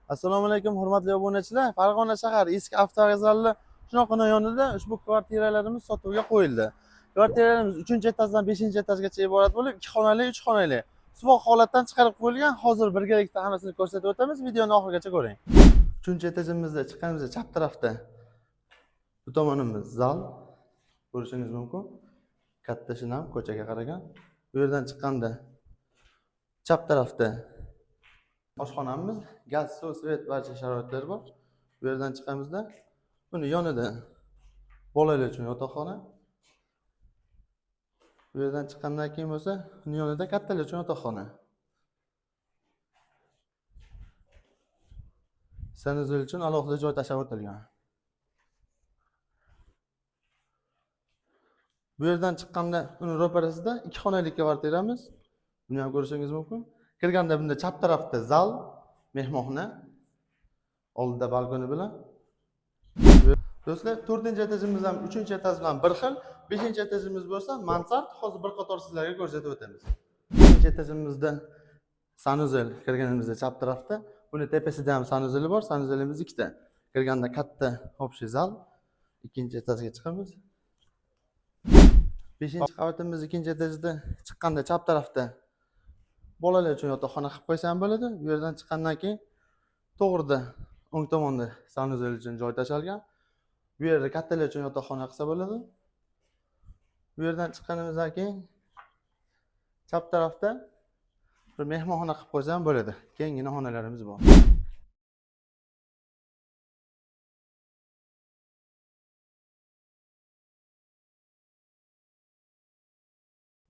Assalomu alaykum hurmatli obunachilar. Farg'ona shahar eski avtovokzali shunaqa yonida ushbu kvartiralarimiz sotuvga qo'yildi. Kvartiralarimiz 3-etajdan 5-etajgacha iborat bo'lib, 2 xonali, 3 xonali. Suvoq holatdan chiqarib qo'yilgan. Hozir birgalikda hammasini ko'rsatib o'tamiz. Videoni oxirigacha ko'ring. 3-etajimizda chiqqanimizda chap tarafda bu tomonimiz zal ko'rishingiz mumkin. Katta shinam ko'chaga qaragan. Bu yerdan chiqqanda chap tarafda oshxonamiz, gaz, suv, svet barcha sharoitlari bor. Bu yerdan chiqamizda buni yonida bolalar uchun yotoqxona. Bu yerdan chiqqandan keyin bo'lsa, buni yonida kattalar uchun yotoqxona. Sanuzel uchun alohida joy tashlab o'tilgan. Bu yerdan chiqqanda uni ro'parasida 2 xonali kvartiramiz. Buni ham ko'rishingiz mumkin. Kirganda bunda chap tarafda zal, mehmonxona, oldida balkoni bilan. Do'stlar, 4-etajimiz ham 3-etaj bilan bir xil. 5-etajimiz bo'lsa mansard, hozir bir qator sizlarga ko'rsatib o'tamiz. 5-etajimizda sanuzel kirganimizda chap tarafda, buni tepasida ham sanuzeli bor. Sanuzelimiz ikkita. Kirganda katta общий zal, 2-etajga chiqamiz. 5-qavatimiz 2-etajda chiqqanda chap tarafda bolalar uchun yotoqxona qilib qo'ysa ham bo'ladi. Bu yerdan chiqqandan keyin to'g'rida o'ng tomonda sanuzel uchun joy tashalgan. Bu yerda kattalar uchun yotoqxona qilsa bo'ladi. Bu yerdan chiqqanimizdan keyin chap tarafda bir mehmonxona qilib qo'ysa ham bo'ladi. Keyingina xonalarimiz bor.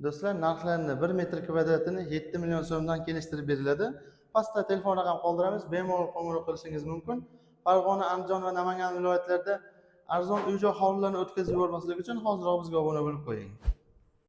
Do'stlar, narxlarini 1 metr kvadratini 7 million so'mdan kelishtirib beriladi. Pastda telefon raqam qoldiramiz, bemalol qo'ng'iroq qilishingiz mumkin. Farg'ona, Andijon va Namangan viloyatlarida arzon uy-joy hovlilarini o'tkazib yubormaslik uchun hoziroq bizga obuna bo'lib qo'ying.